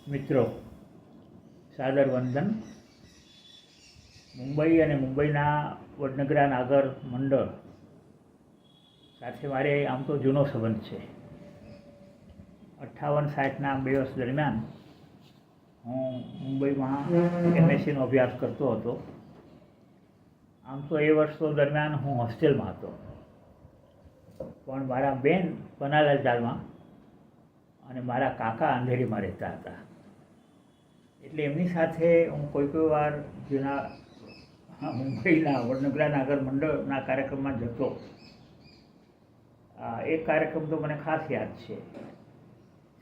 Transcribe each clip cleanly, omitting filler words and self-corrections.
મિત્રો, સાદર વંદન. મુંબઈ અને મુંબઈના વડનગરા નાગર મંડળ સાથે મારે આમ તો જૂનો સંબંધ છે. 58-60ના 2 વર્ષ દરમિયાન હું મુંબઈમાં MScનો અભ્યાસ કરતો હતો. આમ તો એ વર્ષો દરમિયાન હું હોસ્ટેલમાં હતો, પણ મારા બેન પન્નાલાલમાં અને મારા કાકા અંધેરીમાં રહેતા હતા. એટલે એમની સાથે હું કોઈ વાર જૂના મુંબઈના વડનગરા નાગર મંડળના કાર્યક્રમમાં જતો. એક કાર્યક્રમ તો મને ખાસ યાદ છે.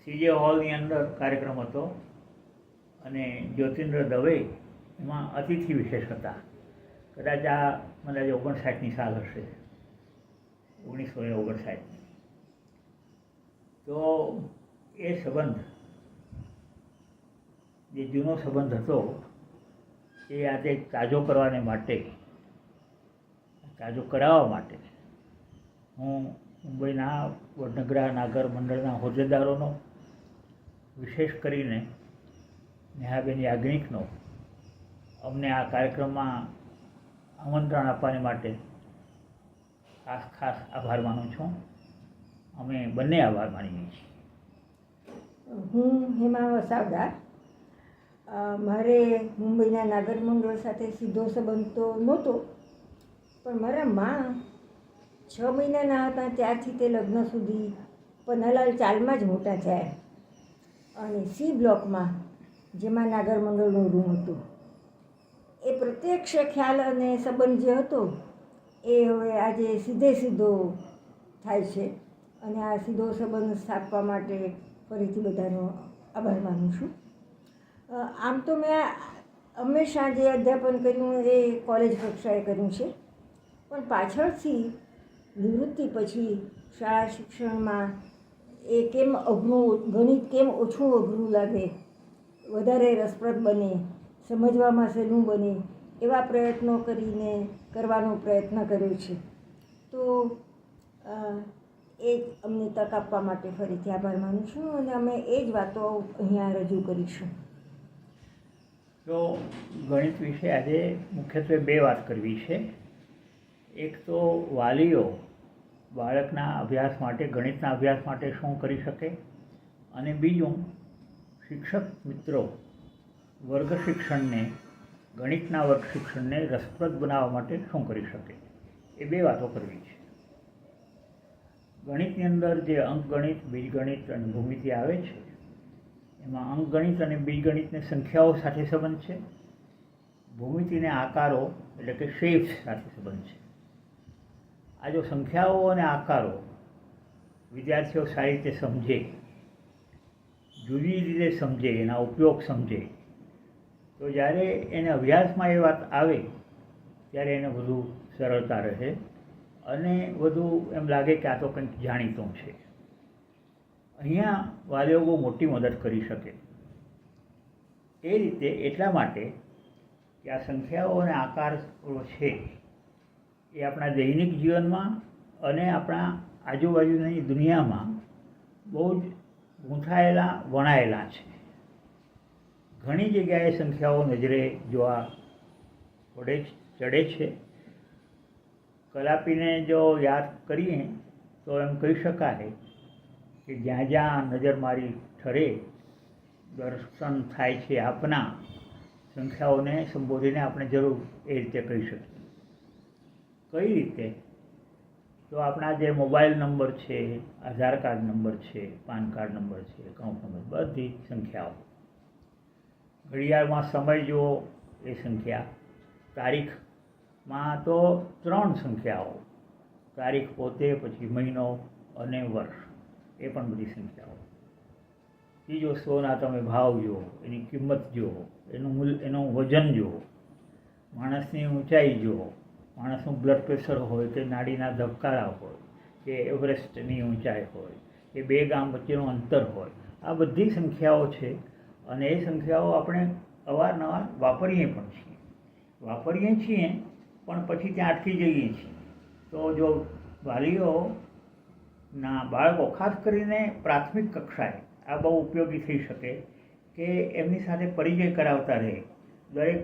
CJ હોલની અંદર કાર્યક્રમ હતો અને જ્યોતિન્દ્ર દવે એમાં અતિથિ વિશેષ હતા. કદાચ આ મને 59ની સાલ હશે, 1959. તો એ સંબંધ, જે જૂનો સંબંધ હતો, એ આજે તાજો કરાવવા માટે હું મુંબઈના વડનગરા નાગર મંડળના હોદ્દેદારોનો, વિશેષ કરીને નેહાબેન યાજ્ઞિકનો અમને આ કાર્યક્રમમાં આમંત્રણ આપવાની માટે ખાસ આભાર માનું છું. અમે બંને આભાર માનીએ છીએ. હું હેમા વસાવદાર. મારે મુંબઈના નાગર મંડળ સાથે સીધો સંબંધ તો નહોતો, પણ મારા મા 6 મહિનાના હતા ત્યારથી તે લગ્ન સુધી પન્નાલાલ ચાલમાં જ મોટા થયા. અને C બ્લોકમાં, જેમાં નાગર મંડળનું રૂમ હતું, એ પ્રત્યક્ષ ખ્યાલ અને સંબંધ જે હતો એ હવે આજે સીધો થાય છે. અને આ સીધો સંબંધ સ્થાપવા માટે ફરીથી બધાનો આભાર માનું છું. આમ તો મેં હંમેશા જે અધ્યાપન કર્યું એ કોલેજ કક્ષાએ કર્યું છે, પણ પાછળથી નિવૃત્તિ પછી શાળા શિક્ષણમાં એ કેમ અઘરું, ગણિત કેમ ઓછું અઘરું લાગે, વધારે રસપ્રદ બને, સમજવામાં સહેલું બને, એવા પ્રયત્નો કરવાનો પ્રયત્ન કર્યો છે. તો એ અમને તક આપવા માટે ફરીથી આભાર માનું છું અને અમે એ જ વાતો અહીંયા રજૂ કરીશું. તો ગણિત વિશે આજે મુખ્યત્વે 2 વાત કરવી છે. એક તો વાલીઓ બાળકના અભ્યાસ માટે, ગણિતના અભ્યાસ માટે શું કરી શકે, અને બીજું શિક્ષક મિત્રો વર્ગ શિક્ષણને, ગણિતના વર્ગ શિક્ષણને રસપ્રદ બનાવવા માટે શું કરી શકે. એ 2 વાતો કરવી છે. ગણિતની અંદર જે અંકગણિત, બીજગણિત અને ભૂમિતિ આવે છે, એમાં અંકગણિત અને બીજગણિતને સંખ્યાઓ સાથે સંબંધ છે. ભૂમિતિને આકારો એટલે કે શેપ્સ સાથે સંબંધ છે. આ જો સંખ્યાઓ અને આકારો વિદ્યાર્થીઓ સારી રીતે સમજે, જુદી રીતે સમજે, એના ઉપયોગ સમજે, તો જ્યારે એને અભ્યાસમાં એ વાત આવે ત્યારે એને વધુ સરળતા રહે અને વધુ એમ લાગે કે આ તો કંઈક જાણીતું છે. અહીંયા વાલીઓ બહુ મોટી મદદ કરી શકે. એ રીતે એટલા માટે કે આ સંખ્યાઓ અને આકારો છે એ આપણા દૈનિક જીવનમાં અને આપણા આજુબાજુની દુનિયામાં બહુ જ ગૂંથાયેલા, વણાયેલા છે. ઘણી જગ્યાએ સંખ્યાઓ નજરે જોવા ચડે છે. કલાપીને જો યાદ કરીએ તો એમ કહી શકાય કે જ્યાં જ્યાં નજર મારી ઠરે દર્શન થાય છે આપના, સંખ્યાઓને સંબોધીને આપણે જરૂર એ રીતે કહી શકીએ. કઈ રીતે? તો આપણા જે મોબાઈલ નંબર છે, આધાર કાર્ડ નંબર છે, પાન કાર્ડ નંબર છે, એકાઉન્ટ નંબર, બધી સંખ્યાઓ. ઘડિયાળમાં સમય જુઓ એ સંખ્યા. તારીખમાં તો 3 સંખ્યાઓ, તારીખ પોતે, પછી મહિનો અને વર્ષ, એ પણ બધી સંખ્યાઓ. બીજો સોના તમે ભાવ જુઓ, એની કિંમત જુઓ, એનું વજન જુઓ, માણસની ઊંચાઈ જુઓ, માણસનું બ્લડ પ્રેશર હોય કે નાડીના ધબકારા હોય કે એવરેસ્ટની ઊંચાઈ હોય કે 2 ગામ વચ્ચેનું અંતર હોય, આ બધી સંખ્યાઓ છે. અને એ સંખ્યાઓ આપણે અવારનવાર વાપરીએ છીએ પણ પછી ત્યાં અટકી જઈએ છીએ. તો જો વાલીઓના બાળકો, ખાસ કરીને પ્રાથમિક કક્ષાએ, આ બહુ ઉપયોગી થઈ શકે કે એમની સાથે પરિચય કરાવતા રહે. દરેક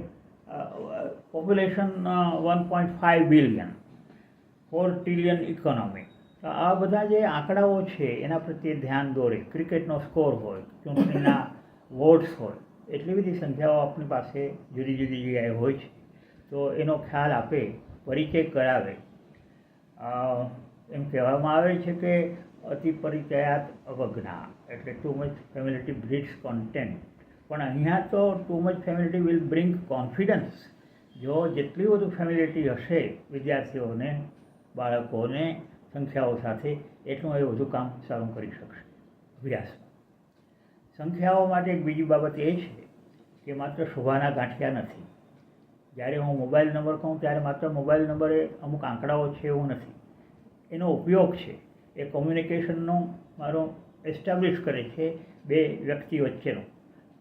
પોપ્યુલેશન 1.5 બિલિયન, 4 ટ્રિલિયન ઇકોનોમી, તો આ બધા જે આંકડાઓ છે એના પ્રત્યે ધ્યાન દોરે. ક્રિકેટનો સ્કોર હોય, ચૂંટણીના વોટ્સ હોય, એટલી બધી સંખ્યાઓ આપણી પાસે જુદી જુદી જગ્યાએ હોય છે. તો એનો ખ્યાલ આપે, પરિચય કરાવે. એમ કહેવામાં આવે છે કે અતિ પરિચયાત અવજ્ઞા, એટલે too much familiarity breeds contempt. પણ અહીંયા તો too much familiarity will bring confidence. જો જેટલી વધુ ફેમિલિટી હશે વિદ્યાર્થીઓને, બાળકોને સંખ્યાઓ સાથે, એટલું એ વધુ કામ સારું કરી શકશે અભ્યાસમાં. સંખ્યાઓ માટે એક બીજી બાબત એ છે કે માત્ર શોભાના ગાંઠિયા નથી. જ્યારે હું મોબાઈલ નંબર કહું ત્યારે માત્ર મોબાઈલ નંબર એ અમુક આંકડાઓ છે એવું નથી. એનો ઉપયોગ છે એ કોમ્યુનિકેશનનો મારો એસ્ટાબ્લિશ કરે છે બે વ્યક્તિ વચ્ચેનો.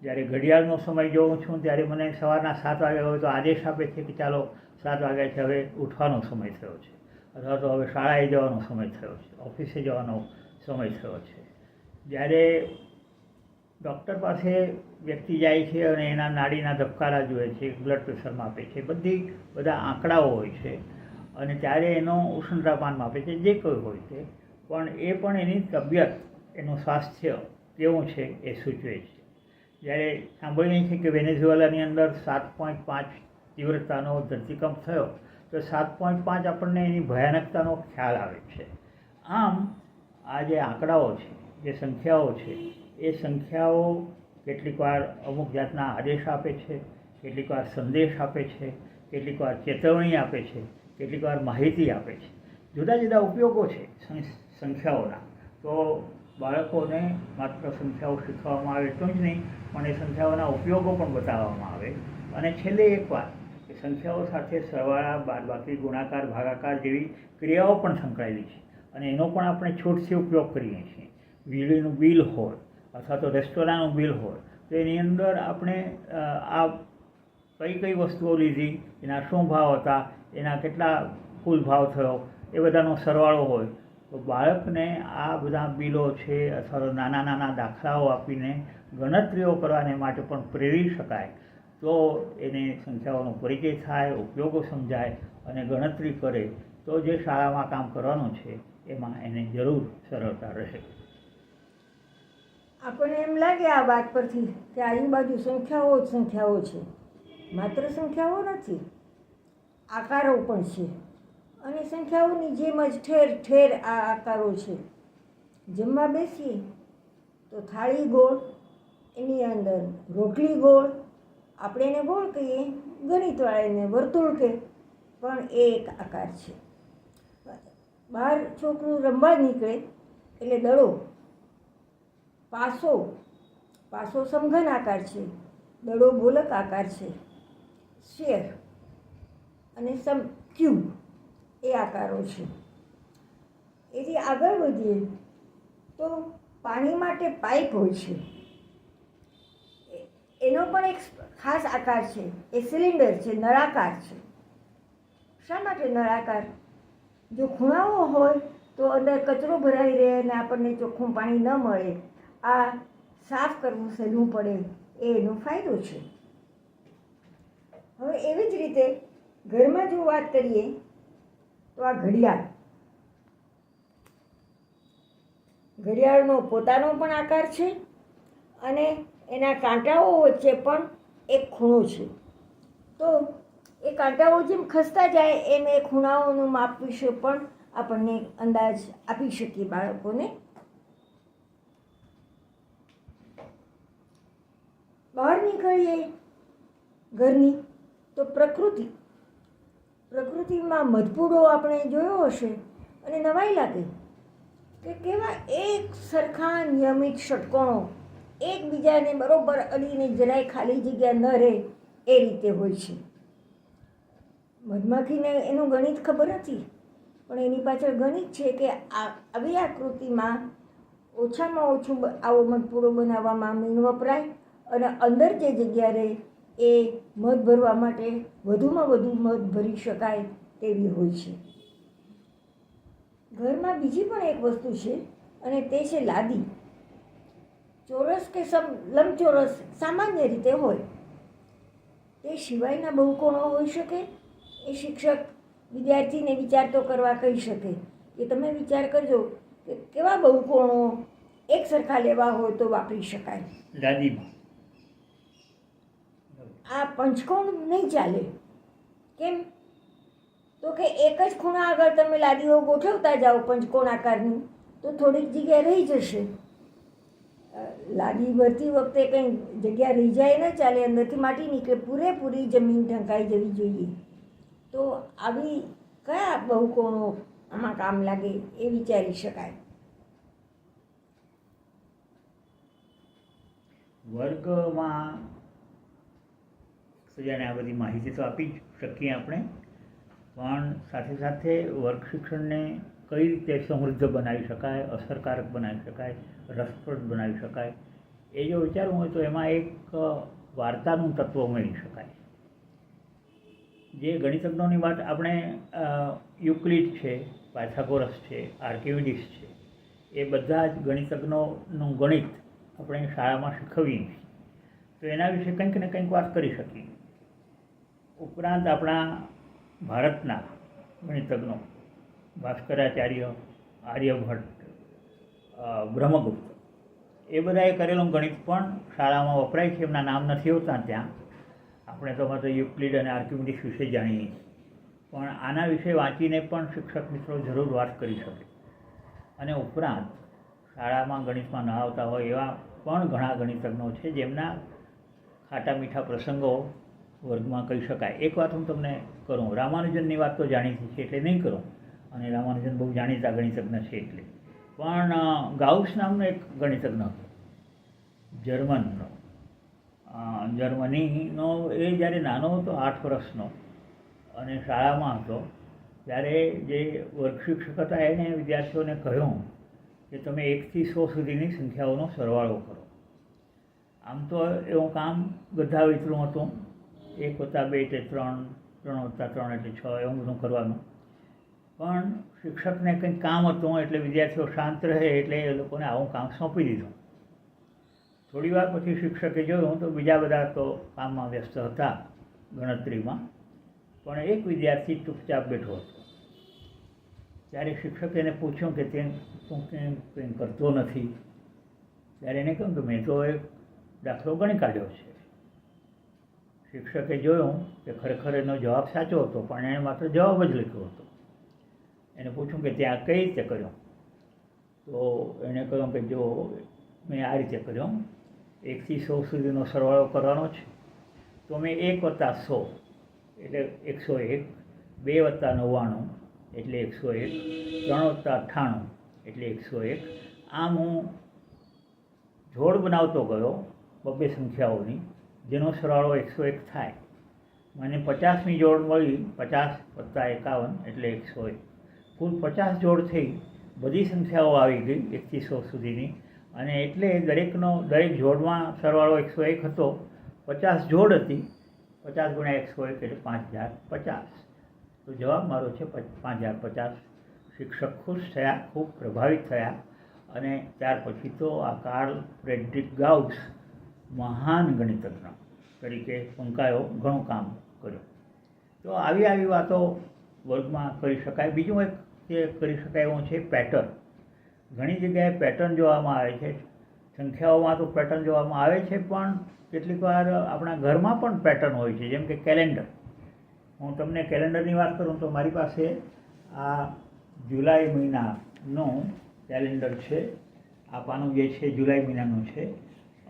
જ્યારે ઘડિયાળનો સમય જોઉં છું ત્યારે મને સવારના 7 વાગ્યા હોય તો આદેશ આપે છે કે ચાલો 7 વાગ્યા છે, હવે ઉઠવાનો સમય થયો છે, અથવા તો હવે શાળાએ જવાનો સમય થયો છે, ઓફિસે જવાનો સમય થયો છે. જ્યારે ડૉક્ટર પાસે વ્યક્તિ જાય છે અને એના નાડીના ધબકારા જુએ છે, બ્લડ પ્રેશર માપે છે, બધા આંકડાઓ હોય છે, અને ત્યારે એનો ઉષ્ણતાપાન માપે છે, જે કોઈ હોય તે, પણ એ પણ એની તબિયત, એનું સ્વાસ્થ્ય કેવું છે એ સૂચવે છે. જ્યારે સાંભળીએ છીએ કે વેનેઝુએલાની અંદર 7.5 તીવ્રતાનો ધરતીકંપ થયો, તો 7.5 આપણને એની ભયાનકતાનો ખ્યાલ આવે છે. આમ આ જે આંકડાઓ છે, જે સંખ્યાઓ છે, એ સંખ્યાઓ કેટલીક વાર અમુક જાતના આદેશ આપે છે, કેટલીક વાર સંદેશ આપે છે, કેટલીક વાર ચેતવણી આપે છે, કેટલીક વાર માહિતી આપે છે. જુદા જુદા ઉપયોગો છે સંખ્યાઓના. તો બાળકોને માત્ર સંખ્યાઓ શીખવવામાં આવે એટલું જ નહીં, પણ એ સંખ્યાઓના ઉપયોગો પણ બતાવવામાં આવે. અને છેલ્લે એક વાત કે સંખ્યાઓ સાથે સરવાળા, બાદબાકી, ગુણાકાર, ભાગાકાર જેવી ક્રિયાઓ પણ સંકળાયેલી છે, અને એનો પણ આપણે છૂટથી ઉપયોગ કરીએ છીએ. વીજળીનું બિલ હોય અથવા તો રેસ્ટોરાંનું બિલ હોય, તો એની અંદર આપણે આ કઈ વસ્તુઓ લીધી, એના શું ભાવ હતા, એના કેટલા કુલ ભાવ થયો, એ બધાનો સરવાળો હોય. તો બાળકને આ બધા બિલો છે અથવા તો નાના નાના દાખલાઓ આપીને ગણતરીઓ કરવાને માટે પણ પ્રેરી શકાય. તો એને સંખ્યાઓનો પરિચય થાય, ઉપયોગો સમજાય અને ગણતરી કરે, તો જે શાળામાં કામ કરવાનું છે એમાં એને જરૂર સરળતા રહે. આપણને એમ લાગે આ વાત પરથી કે આજુબાજુ સંખ્યાઓ જ સંખ્યાઓ છે. માત્ર સંખ્યાઓ નથી, આકારો પણ છે, અને સંખ્યાઓની જેમ જ ઠેર ઠેર આ આકારો છે. જમવા બેસીએ તો થાળી ગોળ, એની અંદર રોટલી ગોળ, આપણે એને ગોળ કહીએ, ગણિતવાળા એને વર્તુળ કહે, પણ એ એક આકાર છે. બહાર છોકરું રમવા નીકળે એટલે દડો, પાસો સમઘન આકાર છે, દડો ગોલક આકાર છે, સ્ફેર અને ક્યુબ એ આકારો છે. એથી આગળ વધીએ તો પાણી માટે પાઇપ હોય છે, એનો પણ એક ખાસ આકાર છે, એ સિલિન્ડર છે, નળાકાર છે. શા માટે નળાકાર? જો ખૂણાઓ હોય તો અંદર કચરો ભરાઈ રહે અને આપણને ચોખ્ખું પાણી ન મળે, આ સાફ કરવું સહેલું પડે, એ એનો ફાયદો છે. હવે એવી જ રીતે ઘરમાં જો વાત કરીએ તો આ ઘડિયાળનો પોતાનો પણ આકાર છે, અને એના કાંટાઓ વચ્ચે પણ એક ખૂણો છે. તો એ કાંટાઓ જેમ ખસતા જાય એમ એ ખૂણાઓનું માપ વિશે પણ આપણને અંદાજ આપી શકીએ બાળકોને. બહાર નીકળીએ ઘરની તો પ્રકૃતિમાં મધપૂડો આપણે જોયો હશે અને નવાઈ લાગે કે કેવા એક સરખા નિયમિત ષટકોણો એકબીજાને બરોબર અડીને જરાય ખાલી જગ્યા ન રહે એ રીતે હોય છે. મધમાખીને એનું ગણિત ખબર નથી, પણ એની પાછળ ગણિત છે કે આવી આકૃતિમાં ઓછામાં ઓછું આવો મધપૂડો બનાવવામાં મીણ વપરાય, અને અંદર જે જગ્યા રહે એ મધ ભરવા માટે વધુમાં વધુ મધ ભરી શકાય તેવી હોય છે. ઘરમાં બીજી પણ એક વસ્તુ છે, અને તે છે લાદી. ચોરસ કે લંબચોરસ સામાન્ય રીતે હોય. તે સિવાયના બહુકોણો હોઈ શકે. એ શિક્ષક વિદ્યાર્થીને વિચાર તો કરવા કહી શકે કે તમે વિચાર કરજો કે કેવા બહુકોણો એક સરખા લેવા હોય તો વાપરી શકાય. દાદીમાં આ પંચકોણ નહીં ચાલે. કેમ? તો કે એક જ ખૂણા આગળ તમે લાદીઓ ગોઠવતા જાઓ પંચકોણ આકારની તો થોડીક જગ્યા રહી જશે. લાદી ભરતી વખતે કંઈ જગ્યા રહી જાય ન ચાલે, અંદરથી માટી નીકળે, પૂરેપૂરી જમીન ઢંકાઈ જવી જોઈએ. તો આવી કયા બહુકોણો આમાં કામ લાગે એ વિચારી શકાય. વર્ગમાં સજાને આ બધી માહિતી તો આપી જ શકીએ આપણે, પણ સાથે સાથે વર્ગ શિક્ષણને કઈ રીતે સમૃદ્ધ બનાવી શકાય, અસરકારક બનાવી શકાય, રસપ્રદ બનાવી શકાય, એ જો વિચારવું હોય તો એમાં એક વાર્તાનું તત્વ ઉમેરી શકાય. જે ગણિતજ્ઞોની વાત આપણે યુક્લિડ છે, પાયથાગોરસ છે, આર્કિમિડીઝ છે, એ બધા જ ગણિતજ્ઞોનું ગણિત આપણે શાળામાં શીખવીએ છીએ, તો એના વિશે કંઈક ને કંઈક વાત કરી શકીએ. ઉપરાંત આપણા ભારતના ગણિતજ્ઞો ભાસ્કરાચાર્ય, આર્યભટ્ટ, બ્રહ્મગુપ્ત, એ બધાએ કરેલું ગણિત પણ શાળામાં વપરાય છે. એમના નામ નથી હોતા ત્યાં. આપણે તો માત્ર યુક્લિડ અને આર્કિમિડીઝ વિશે જાણીએ છીએ, પણ આના વિશે વાંચીને પણ શિક્ષક મિત્રો જરૂર વાત કરી શકે. અને ઉપરાંત શાળામાં ગણિતમાં ન આવતા હોય એવા પણ ઘણા ગણિતજ્ઞો છે જેમના ખાટા મીઠા પ્રસંગો વર્ગમાં કહી શકાય. એક વાત હું તમને કરું, રામાનુજનની વાત તો જાણીતી છે એટલે નહીં કરું, અને રામાનુજન બહુ જાણીતા ગણિતજ્ઞ છે એટલે, પણ ગાઉસ નામનો એક ગણિતજ્ઞ હતો જર્મનનો. જર્મનીનો એ જ્યારે નાનો હતો 8 વર્ષનો અને શાળામાં હતો ત્યારે જે વર્ગ શિક્ષક હતા એને વિદ્યાર્થીઓને કહ્યું કે તમે 1 થી 100 સુધીની સંખ્યાઓનો સરવાળો કરો. આમ તો એવું કામ ગધા વિતરું હતું, 1 + 2 એટલે 3, 3 + 3 એટલે 6, એવું બધું કરવાનું. પણ શિક્ષકને કંઈક કામ હતું એટલે વિદ્યાર્થીઓ શાંત રહે એટલે એ લોકોને આવું કામ સોંપી દીધું. થોડી વાર પછી શિક્ષકે જોયું તો બીજા બધા તો કામમાં વ્યસ્ત હતા ગણતરીમાં, પણ એક વિદ્યાર્થી ચૂપચાપ બેઠો હતો. ત્યારે શિક્ષકે એને પૂછ્યું કે તું કંઈ કરતો નથી? ત્યારે એને કહ્યું કે મેં તો એક દાખલો ગણી કાઢ્યો છે. શિક્ષકે જોયું કે ખરેખર એનો જવાબ સાચો હતો, પણ એણે માત્ર જવાબ જ લખ્યો હતો. એને પૂછ્યું કે ત્યાં કઈ રીતે કર્યો? તો એણે કહ્યું કે જો મેં આ રીતે કર્યો, 1 થી 100 સુધીનો સરવાળો કરવાનો છે તો મેં 1 + 100 એટલે 101, 2 + 99 એટલે 101, 3 + 98 એટલે 101. આમ હું જોડ બનાવતો ગયો બબ્બે સંખ્યાઓની, જેનો સરવાળો 101 થાય. મને 50મી જોડ મળી, 50 + 51 એટલે 101. કુલ 50 જોડ થઈ, બધી સંખ્યાઓ આવી ગઈ 1 થી 100 સુધીની, અને એટલે દરેક જોડમાં સરવાળો 101 હતો. 50 જોડ હતી, 50 × 101 એટલે 5050. તો જવાબ મારો છે 5050. શિક્ષક ખુશ થયા, ખૂબ પ્રભાવિત થયા, અને ત્યાર પછી તો આ કાર્લ ફ્રેડરિક ગાઉસ મહાન ગણિતજ્ઞ તરીકે ફંકાયો, ઘણું કામ કર્યું. તો આવી વાતો વર્ગમાં કરી શકાય. બીજું એક જે કરી શકાય એવું છે પેટર્ન. ઘણી જગ્યાએ પેટર્ન જોવામાં આવે છે. સંખ્યાઓમાં તો પેટર્ન જોવામાં આવે છે, પણ કેટલીક વાર આપણા ઘરમાં પણ પેટર્ન હોય છે, જેમ કે કેલેન્ડર. હું તમને કેલેન્ડરની વાત કરું તો મારી પાસે આ જુલાઈ મહિનાનું કેલેન્ડર છે. આ પાનું જે છે જુલાઈ મહિનાનું છે,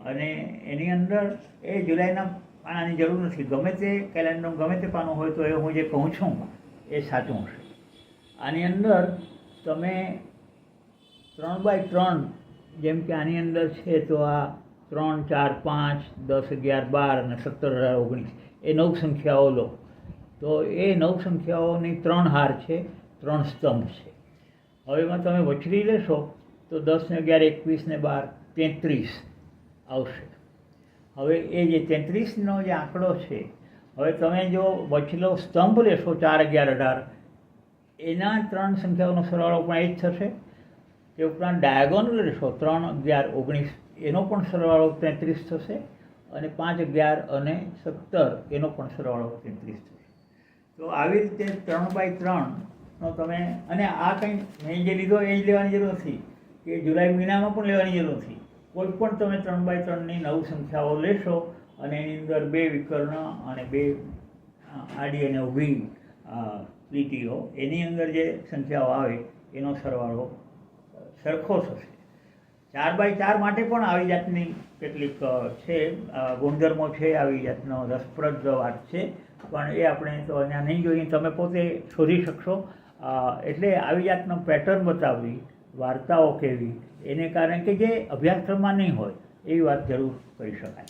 અને એની અંદર એ જુલાઈના પાનાની જરૂર નથી. ગમે તે કેલેન્ડર, ગમે તે પાનું હોય તો એ હું જે કહું છું એ સાચું હશે. આની અંદર તમે 3x3, જેમ કે આની અંદર છે તો આ 3, 4, 5, 10, 11, 12 અને 17, 18, 19 એ 9 સંખ્યાઓ લો તો એ 9 સંખ્યાઓની 3 હાર છે, 3 સ્તંભ છે. હવે એમાં તમે વચરી લેશો તો 10 ને 11, 21 ને 12, 33 આવશે. હવે એ જે 33નો જે આંકડો છે, હવે તમે જો વચલો સ્તંભ લેશો 4, 11, 18, એના 3 સંખ્યાઓનો સરવાળો પણ એ જ થશે. તે ઉપરાંત ડાયાગોનલ લેશો 3, 11, 19, એનો પણ સરવાળો 33 થશે અને 5, 11 અને 17 એનો પણ સરવાળો 33 થશે. તો આવી રીતે 3/3નો તમે, અને આ કંઈ મેં જે લીધો એ જ લેવાની જરૂર નથી કે જુલાઈ મહિનામાં પણ લેવાની જરૂર નથી. કોઈ પણ તમે 3/3ની 9 સંખ્યાઓ લેશો અને એની અંદર 2 વિકર્ણ અને 2 આડી અને ઊભી લીટીઓ, એની અંદર જે સંખ્યાઓ આવે એનો સરવાળો સરખો થશે. 4/4 માટે પણ આવી જાતની કેટલીક છે ગુણધર્મો છે, આવી જાતનો રસપ્રદ વાત છે, પણ એ આપણે તો અહીંયા નહીં જોઈએ, તમે પોતે શોધી શકશો. એટલે આવી જાતનો પેટર્ન બતાવવી, વાર્તાઓ કહેવી, એને કારણે કે જે અભ્યાસક્રમમાં નહીં હોય એવી વાત જરૂર કરી શકાય.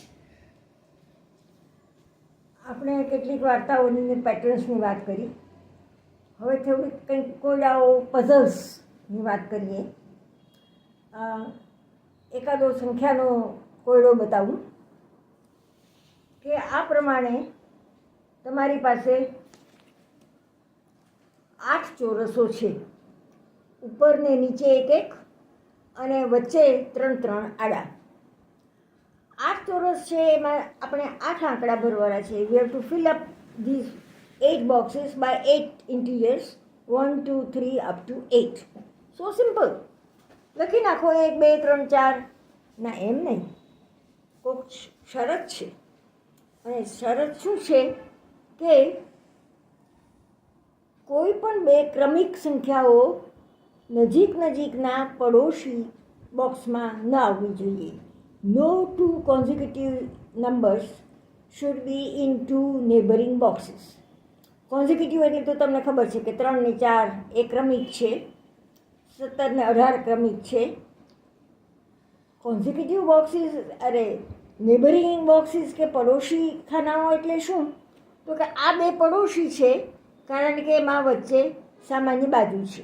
આપણે કેટલીક વાર્તાઓની પેટર્ન્સની વાત કરી. હવે થોડીક કંઈક કોયડાઓ, પઝલ્સની વાત કરીએ. એકાદો સંખ્યાનો કોયડો બતાવું કે આ પ્રમાણે તમારી પાસે 8 ચોરસો છે, ઉપર ને નીચે 1-1 અને વચ્ચે 3-3 આડા. 8 ચોરસ છે, એમાં આપણે 8 આંકડા ભરવાના છે. We have to fill up this 8 boxes by 8 integers, 1, 2, 3 up to 8. So simple. લખી નાખો 1, 2, 3, 4. ના, એમ નહીં, કોઈક શરત છે. અને શરત શું છે કે કોઈ પણ 2 ક્રમિક સંખ્યાઓ નજીકના પડોશી બોક્સમાં ન આવવી જોઈએ. No 2 consecutive numbers should be in 2 neighboring boxes. Consecutive એટલે તો તમને ખબર છે કે 3 ને 4 એ ક્રમિક છે, 17 ને 18 ક્રમિક છે. કોન્ઝિક્યુટિવ બોક્સીસ, અરે નેબરિંગ બોક્સીસ કે પડોશી ખાનાઓ એટલે શું? તો કે આ 2 પડોશી છે કારણ કે એમાં વચ્ચે સામાન્ય બાજુ છે.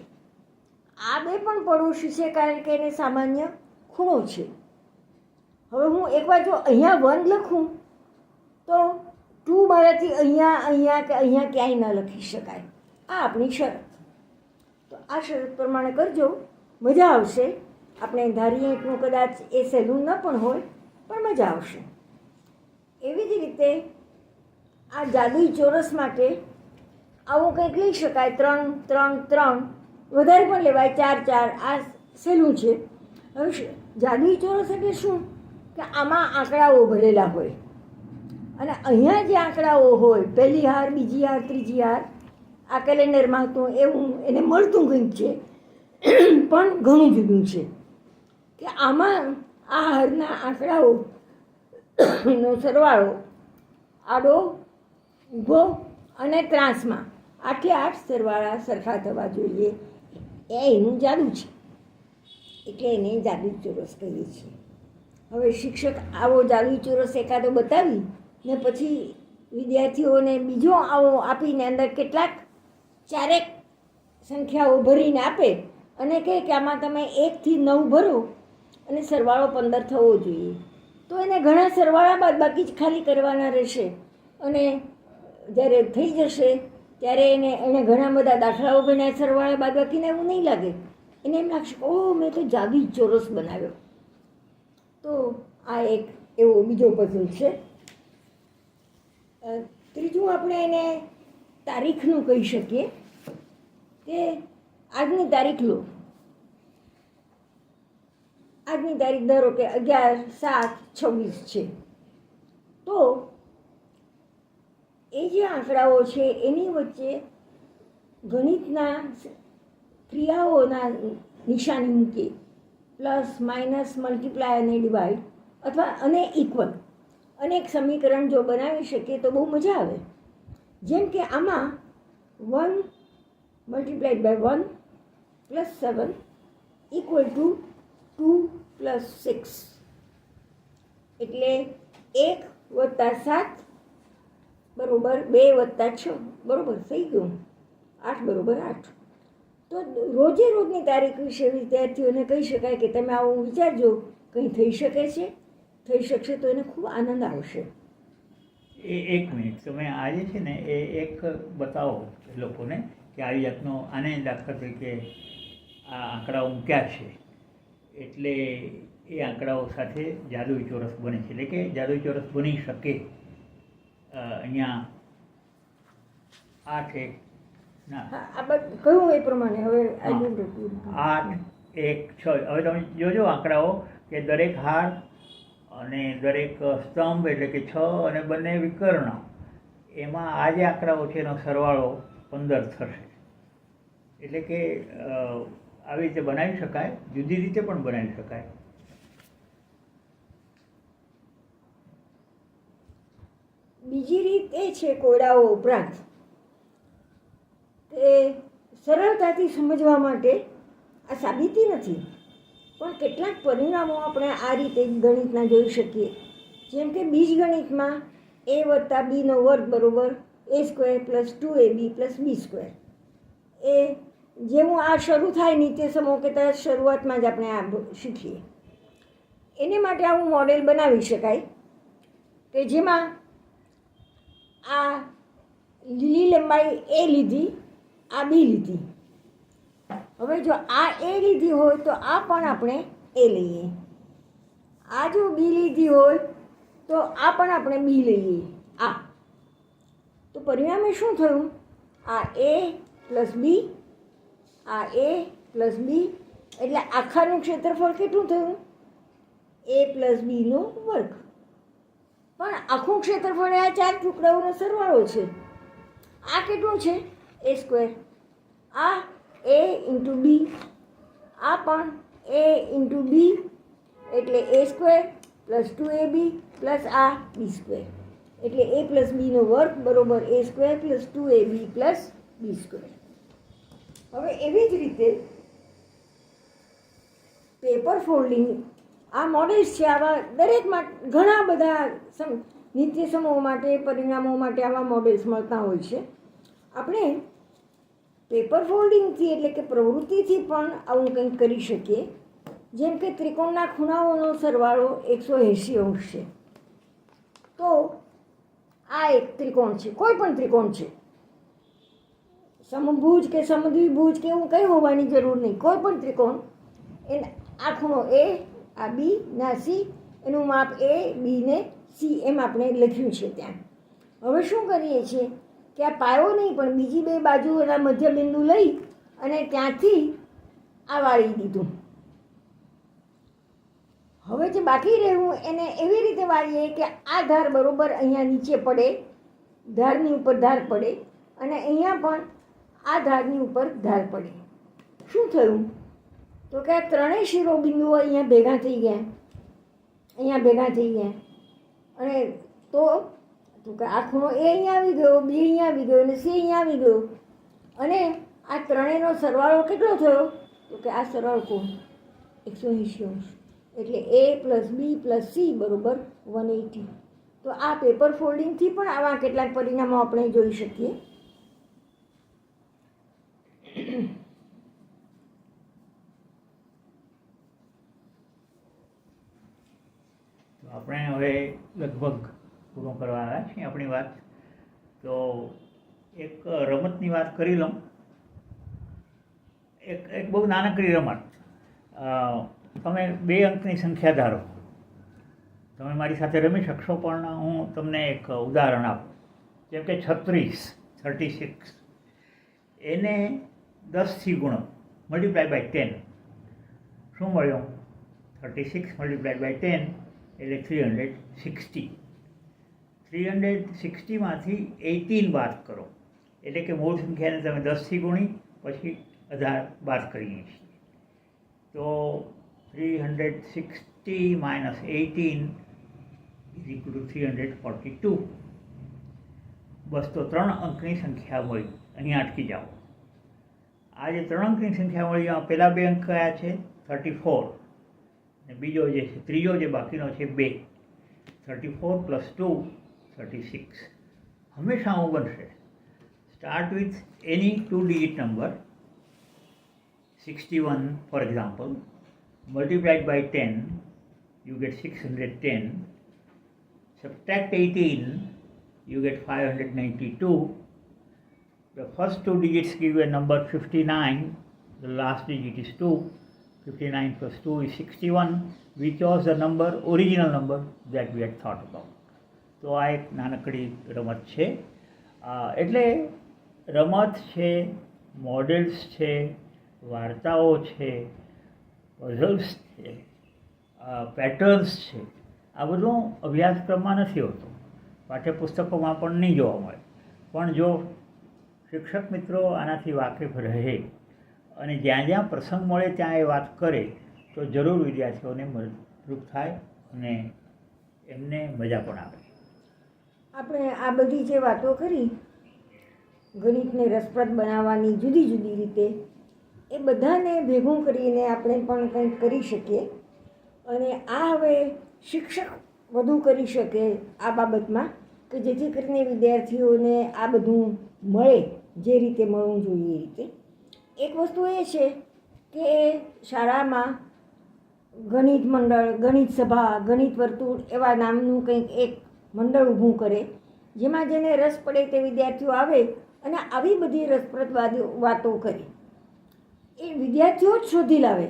આ 2 પણ પડોશી છે કારણ કે એને સામાન્ય ખૂણો છે. હવે હું એકવાર જો અહીંયા 1 લખું તો 2 મારાથી અહીંયા કે અહીંયા ક્યાંય ન લખી શકાય. આ આપણી શરત. તો આ શરત પ્રમાણે કરજો, મજા આવશે. આપણે ધારીએ એટલું કદાચ એ સહેલું ન પણ હોય, પણ મજા આવશે. એવી જ રીતે આ જાદુઈ ચોરસ માટે આવું કંઈક લઈ શકાય. 3, 3, 3, વધારે પણ લેવાય 4, 4. આ સહેલું છે. હવે જાદુઈ ચોરસ એટલે શું કે આમાં આંકડાઓ ભરેલા હોય અને અહીંયા જે આંકડાઓ હોય, પહેલી હાર, બીજી હાર, ત્રીજી હાર, આ કેલેન્ડરમાં તો એવું એને મળતું કંઈક છે, પણ ઘણું જુદું છે કે આમાં આ હારના આંકડાઓનો સરવાળો આડો, ઊભો અને ત્રાસમાં 8 સરવાળા સરખા થવા જોઈએ. એ એનું જાદુ છે, એટલે એને જાદુઈ ચોરસ કહીએ છીએ. હવે શિક્ષક આવો જાદુઈ ચોરસ એકાદો બતાવી ને પછી વિદ્યાર્થીઓને બીજો આવો આપીને અંદર કેટલાક 4 સંખ્યાઓ ભરીને આપે અને કહે કે આમાં તમે 1 થી 9 ભરો અને સરવાળો 15 થવો જોઈએ. તો એને ઘણા સરવાળા બાદબાકી જ ખાલી કરવાના રહેશે અને જ્યારે થઈ જશે ત્યારે એને ઘણા બધા દાખલાઓ ગણ્યા, સરવાળા બાદબાકીને એવું નહીં લાગે. એને એમ લાગશે ઓહ, મેં તો જાદુઈ ચોરસ બનાવ્યો. તો આ એક એવો બીજો પઝલ છે. ત્રીજું આપણે એને તારીખનું કહી શકીએ કે આજની તારીખ લો. આજની તારીખ ધારો કે 11/7/26 છે. તો એ જે આંકડાઓ છે એની વચ્ચે ગણિતના ક્રિયાઓના નિશાની મૂકીએ, પ્લસ, માઇનસ, મલ્ટીપ્લાય અને ડિવાઈડ, અથવા અને ઇક્વલ, અને એક સમીકરણ જો બનાવી શકીએ તો બહુ મજા આવે. જેમ કે આમાં 1 multiplied by 1 plus 7 equal to 2 plus 6, એટલે 1 વત્તા 7 બરાબર 2 વત્તા 6 બરાબર થઈ ગયું 8 બરાબર 8. તો રોજે રોજની તારીખ વિશે વિદ્યાર્થીઓને કહી શકાય કે તમે આવું વિચારજો, કંઈ થઈ શકે છે, થઈ શકશે તો એને ખૂબ આનંદ આવશે. એક મિનિટ, તમે આજે છે ને એ એક બતાવો લોકોને કે આવી જાતનો, આને દાખલા તરીકે આ આંકડાઓ મૂક્યા છે એટલે એ આંકડાઓ સાથે જાદુઈ ચોરસ બને છે, એટલે કે જાદુઈ ચોરસ બની શકે. અહીંયા 8 1 ના હા, આ બધું કહ્યું એ પ્રમાણે હવે I don't have to- 8 1 6. હવે તમે જોજો આંકડાઓ કે દરેક હાર અને દરેક સ્તંભ એટલે કે 6 અને બંને વિકર્ણ, એમાં આ જે આંકડાઓ છે એનો સરવાળો 15 થશે. એટલે કે આવી રીતે બનાવી શકાય, જુદી રીતે પણ બનાવી શકાય. બીજી રીત એ છે કોયડાઓ ઉપરાંત તે સરળતાથી સમજવા માટે આ સાબિતી નથી, પણ કેટલાક પરિણામો આપણે આ રીતે ગણિતના જોઈ શકીએ. જેમ કે બીજગણિતમાં a વત્તા બીનો વર્ગ બરાબર a square plus 2ab plus b square. એ જેવું આ શરૂ થાય નીચે સમો કે તરત શરૂઆતમાં જ આપણે આ શીખીએ. એને માટે આવું મોડેલ બનાવી શકાય કે જેમાં આ લીલી લંબાઈ એ લીધી, આ બી લીધી. હવે જો આ એ લીધી હોય તો આ પણ આપણે એ લઈએ. આ જો બી લીધી હોય તો આ પણ આપણે બી લઈએ. આ તો પરિણામે શું થયું? આ એ પ્લસ બી, આ એ પ્લસ બી, એટલે આખાનું ક્ષેત્રફળ કેટલું થયું? એ પ્લસ બીનો વર્ગ. પણ આખું ક્ષેત્રફળ આ 4 ટુકડાઓનો સરવાળો છે. આ કેટલું છે? એ સ્ક્વેર. આ એ ઇન્ટુ બી, આ પણ એ ઇન્ટુ બી, એટલે એ સ્ક્વેર પ્લસ 2ab પ્લસ આ બી સ્ક્વેર, એટલે એ પ્લસ બીનો વર્ગ બરાબર એ square plus 2ab plus b square. હવે એવી જ રીતે પેપર ફોલ્ડિંગ, આ મોડેલ્સ છે. આવા દરેકમાં ઘણા બધા નિત્ય સમૂહ માટે, પરિણામો માટે આવા મોડેલ્સ મળતા હોય છે. આપણે પેપર ફોલ્ડિંગથી એટલે કે પ્રવૃત્તિથી પણ આવું કંઈક કરી શકીએ. જેમ કે ત્રિકોણના ખૂણાઓનો સરવાળો 180 અંશ છે, તો આ એક ત્રિકોણ છે, કોઈ પણ ત્રિકોણ છે, સમભુજ કે સમદ્વિભુજ કે એવું કંઈ હોવાની જરૂર નહીં. કોઈ પણ ત્રિકોણ, એને આ ખૂણો એ, આ બી ના સી, એનું માપ એ, બી ને સી એમ આપણે લખ્યું છે ત્યાં. હવે શું કરીએ છીએ કે આ પાયો નહીં પણ બીજી બે બાજુઓના મધ્યબિંદુ લઈ અને ત્યાંથી આ વાળી દીધું. હવે જે બાકી રહ્યું એને એવી રીતે વાળીએ કે આ ધાર બરોબર અહીંયા નીચે પડે, ધારની ઉપર ધાર પડે, અને અહીંયા પણ આ ધારની ઉપર ધાર પડે. શું થયું? તો કે આ ત્રણેય શિરોબિંદુઓ અહીંયા ભેગા થઈ ગયા, અહીંયા ભેગા થઈ ગયા. અને તો કે આ ખૂણો એ અહીંયા આવી ગયો, બી અહીંયા આવી ગયો અને સી અહીંયા આવી ગયો. અને આ ત્રણેયનો સરવાળો કેટલો થયો? તો કે આ સરવાળો કોણ? 180 અંશ. એટલે એ પ્લસ બી પ્લસ સી બરાબર 180. તો આ પેપર ફોલ્ડિંગથી પણ આવા કેટલાક પરિણામો આપણે જોઈ શકીએ. આપણે હવે લગભગ પૂરું કરવા આવ્યા છીએ આપણી વાત. તો એક રમતની વાત કરી લઉં. એક બહુ નાનકડી રમત. તમે 2 અંકની સંખ્યા ધારો, તમે મારી સાથે રમી શકશો, પણ હું તમને એક ઉદાહરણ આપું. જેમ કે 36 એને 10થી ગુણો, મલ્ટીપ્લાય બાય 10. શું મળ્યું? 36 મલ્ટીપ્લાય બાય 10 એટલે 360. 360માંથી 18 બાદ કરો, એટલે કે મૂળ સંખ્યાને તમે 10થી ગુણી પછી 18 બાદ કરીએ છીએ. તો 360 minus 18 is equal to 342. બસ, તો 3 અંકની સંખ્યા મળી. અહીંયા અટકી જાઓ. આ જે 3 અંકની સંખ્યા મળી, એમાં પહેલા 2 અંક કયા છે? 34, અને બીજો જે છે, ત્રીજો જે બાકીનો છે 2. 34 plus 2 36. હંમેશા આવું બનશે. Start with any 2-digit number, 61 for example, multiplied by 10, you get 610. Subtract 18, you get 592. The first 2 digits give you a number 59, the last digit is 2, 59 plus 2 is 61, which was the original number that we had thought about. તો આ એક નાનકડી રમત છે. એટલે રમત છે, models છે, વાર્તાઓ છે, પઝલ્સ છે, પેટર્ન્સ છે, આ બધું અભ્યાસક્રમમાં નથી હોતું, પાઠ્યપુસ્તકોમાં પણ નહીં જોવા મળે. પણ જો શિક્ષક મિત્રો આનાથી વાકેફ રહે અને જ્યાં જ્યાં પ્રસંગ મળે ત્યાં એ વાત કરે તો જરૂર વિદ્યાર્થીઓને મદદરૂપ થાય અને એમને મજા પણ આવે. આપણે આ બધી જે વાતો કરી ગણિતને રસપ્રદ બનાવવાની જુદી જુદી રીતે, એ બધાને ભેગું કરીને આપણે પણ કંઈક કરી શકીએ. અને આ હવે શિક્ષક વધુ કરી શકે આ બાબતમાં, કે જેથી કરીને વિદ્યાર્થીઓને આ બધું મળે જે રીતે મળવું જોઈએ એ રીતે. એક વસ્તુ એ છે કે શાળામાં ગણિત મંડળ, ગણિત સભા, ગણિત વર્તુળ એવા નામનું કંઈક એક મંડળ ઊભું કરે, જેમાં જેને રસ પડે તે વિદ્યાર્થીઓ આવે અને આવી બધી રસપ્રદ વાતો કરે. એ વિદ્યાર્થીઓ જ શોધી લાવે,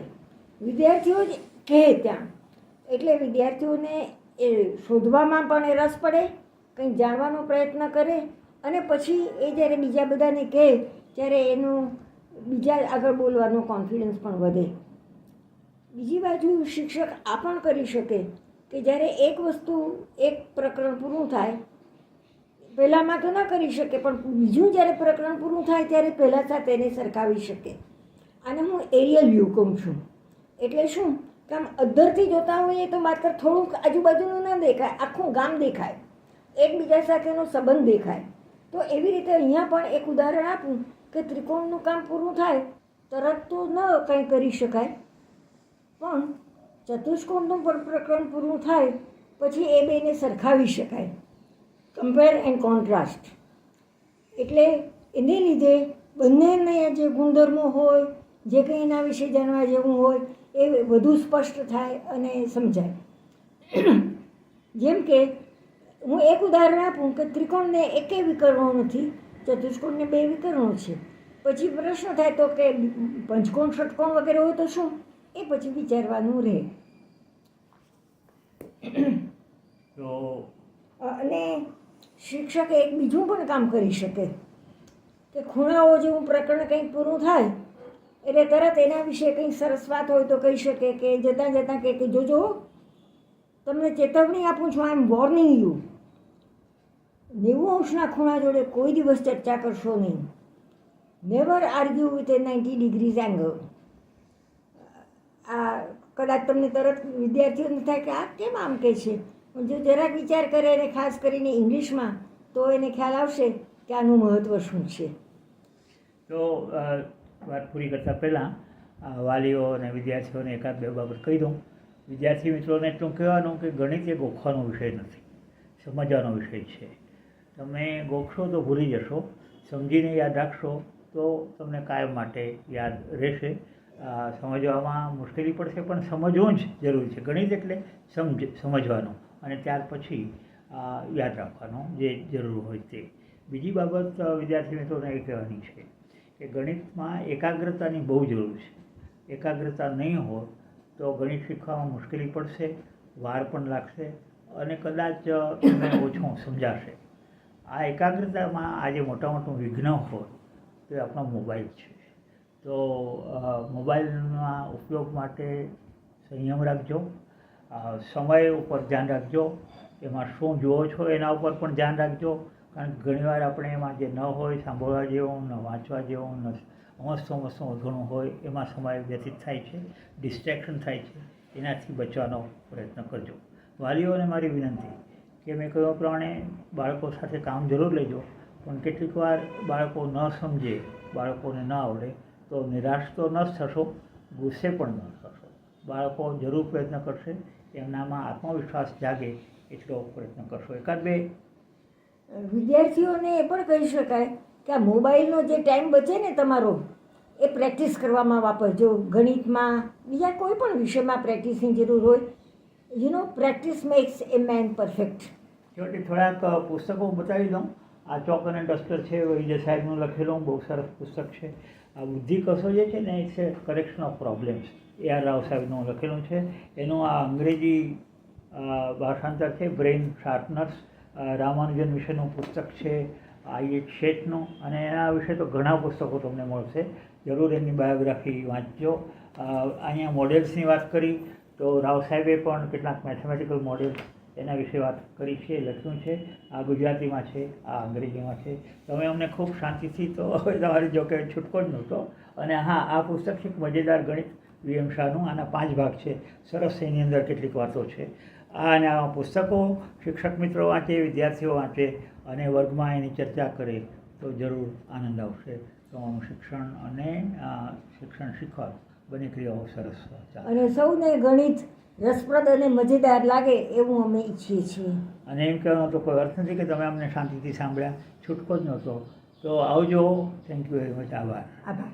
વિદ્યાર્થીઓ જ કહે ત્યાં. એટલે વિદ્યાર્થીઓને એ શોધવામાં પણ એ રસ પડે, કંઈક જાણવાનો પ્રયત્ન કરે, અને પછી એ જ્યારે બીજા બધાને કહે ત્યારે એનું બીજા આગળ બોલવાનો કોન્ફિડન્સ પણ વધે. બીજી બાજુ શિક્ષક આ પણ કરી શકે કે જ્યારે એક વસ્તુ, એક પ્રકરણ પૂરું થાય, પહેલાંમાં તો ના કરી શકે, પણ બીજું જ્યારે પ્રકરણ પૂરું થાય ત્યારે પહેલાં સાથે એને સરખાવી શકે. આને હું એરિયલ વ્યૂ કહું છું. એટલે શું કે આમ અધ્ધરથી જોતા હોઈએ તો માત્ર થોડુંક આજુબાજુનું ના દેખાય, આખું ગામ દેખાય, એકબીજા સાથેનો સંબંધ દેખાય. તો એવી રીતે અહીંયા પણ એક ઉદાહરણ આપું કે ત્રિકોણનું કામ પૂરું થાય તરત તો ન કંઈ કરી શકાય, પણ ચતુષ્કોણનું પણ પ્રકરણ પૂરું થાય પછી એ બેને સરખાવી શકાય, કમ્પેર એન્ડ કોન્ટ્રાસ્ટ. એટલે એને લીધે બંનેને જે ગુણધર્મો હોય, જે કંઈ એના વિશે જાણવા જેવું હોય એ વધુ સ્પષ્ટ થાય અને સમજાય. જેમ કે હું એક ઉદાહરણ આપું કે ત્રિકોણને એકેય વિકર્ણો નથી, ચતુષ્કોણને 2 વિકર્ણો છે. પછી પ્રશ્ન થાય તો કે પંચકોણ, ષટકોણ વગેરે હોય તો શું, એ પછી વિચારવાનું રહે. તો અને શિક્ષક એક બીજું પણ કામ કરી શકે કે ખૂણાઓ જેવું પ્રકરણ કંઈક પૂરું થાય એટલે તરત એના વિશે કંઈ સરસ વાત હોય તો કહી શકે કે જતાં જતાં કે જોજો તમને ચેતવણી આપું છું, આઈ એમ વોર્નિંગ યુ, 90 અંશના ખૂણા જોડે કોઈ દિવસ ચર્ચા કરશો નહીં. Never argue with a 90 degrees angle. આ કદાચ તમને તરત વિદ્યાર્થીઓને થાય કે આ કેમ આમ કહે છે, પણ જો જરાક વિચાર કરે અને ખાસ કરીને ઇંગ્લિશમાં, તો એને ખ્યાલ આવશે કે આનું મહત્ત્વ શું છે. તો વાત પૂરી કરતાં પહેલાં વાલીઓ અને વિદ્યાર્થીઓને એકાદ બે બાબત કહી દઉં. વિદ્યાર્થી મિત્રોને એટલું કહેવાનું કે ગણિત એ ગોખવાનો વિષય નથી, સમજવાનો વિષય છે. તમે ગોખશો તો ભૂલી જશો, સમજીને યાદ રાખશો તો તમને કાયમ માટે યાદ રહેશે. સમજવામાં મુશ્કેલી પડશે પણ સમજવું જ જરૂરી છે. ગણિત એટલે સમજવાનું અને ત્યાર પછી યાદ રાખવાનું જે જરૂર હોય તે. બીજી બાબત વિદ્યાર્થી મિત્રોને એ કહેવાની છે કે ગણિતમાં એકાગ્રતાની બહુ જરૂર છે. એકાગ્રતા નહીં હોય તો ગણિત શીખવામાં મુશ્કેલી પડશે, વાર પણ લાગશે અને કદાચ તમને ઓછું સમજાશે. આ એકાગ્રતામાં આજે મોટા મોટું વિઘ્ન હોય તો એ આપણો મોબાઈલ છે. તો મોબાઈલના ઉપયોગ માટે સંયમ રાખજો, સમય ઉપર ધ્યાન રાખજો, એમાં શું જુઓ છો એના ઉપર પણ ધ્યાન રાખજો. કારણ કે ઘણીવાર આપણે એમાં જે ન હોય સાંભળવા જેવું, ન વાંચવા જેવું, ન અમસ્તું ઘણું હોય એમાં સમય વ્યતીત થાય છે, ડિસ્ટ્રેક્શન થાય છે. એનાથી બચવાનો પ્રયત્ન કરજો. વાલીઓને મારી વિનંતી કે મેં કહ્યું પ્રમાણે બાળકો સાથે કામ જરૂર લેજો, પણ કેટલીક વાર બાળકો ન સમજે, બાળકોને ન આવડે તો નિરાશ તો ન જ થશો, ગુસ્સે પણ ન થશો. બાળકો જરૂર પ્રયત્ન કરશે, એમનામાં આત્મવિશ્વાસ જાગે એટલો પ્રયત્ન કરશો. એકાદ બે વિદ્યાર્થીઓને એ પણ કહી શકાય કે આ મોબાઈલનો જે ટાઈમ બચે ને તમારો, એ પ્રેક્ટિસ કરવામાં વાપરજો. ગણિતમાં, બીજા કોઈ પણ વિષયમાં પ્રેક્ટિસની જરૂર હોય. પ્રેક્ટિસ મેક્સ એ મેન પરફેક્ટ. છેવટે થોડાક પુસ્તકો બતાવી દઉં. આ ચોક અને ડસ્ટર છે, વૈદ્ય સાહેબનું લખેલું બહુ સરસ પુસ્તક છે. આ બુદ્ધિ કસો જે છે ને, it's a correction of problems. એ A.R. રાવ સાહેબનું લખેલું છે. એનું આ અંગ્રેજી ભાષાંતર છે બ્રેઇન શાર્પનર્સ. રામાનુજન વિશેનું પુસ્તક છે I.H. શેઠનું, અને એના વિશે તો ઘણા પુસ્તકો તમને મળશે. જરૂર એની બાયોગ્રાફી વાંચજો. અહીંયા મોડેલ્સની વાત કરી તો રાવ સાહેબે પણ કેટલાક મેથેમેટિકલ મોડેલ્સ એના વિશે વાત કરી છે, લખ્યું છે. આ ગુજરાતીમાં છે, આ અંગ્રેજીમાં છે. તમે અમને ખૂબ શાંતિથી, તો હવે તમારી જો કે છૂટકો જ નહોતો. અને હા, આ પુસ્તક છે મજેદાર ગણિત VM શાહનું. આના 5 ભાગ છે. સરસ એની અંદર કેટલીક વાતો છે. અને આ પુસ્તકો શિક્ષક મિત્રો વાંચે, વિદ્યાર્થીઓ વાંચે અને વર્ગમાં એની ચર્ચા કરે તો જરૂર આનંદ આવશે. તમારું શિક્ષણ અને શિક્ષણ શીખવા બંને ક્રિયાઓ સરસ ચાલે. અને સૌને ગણિત રસપ્રદ અને મજેદાર લાગે એવું અમે ઈચ્છીએ છીએ. અને એમ કહેવાનો તો કોઈ અર્થ નથી કે તમે અમને શાંતિથી સાંભળ્યા, છૂટકો જ નહોતો. તો આવજો. Thank you very much. આભાર. આભાર.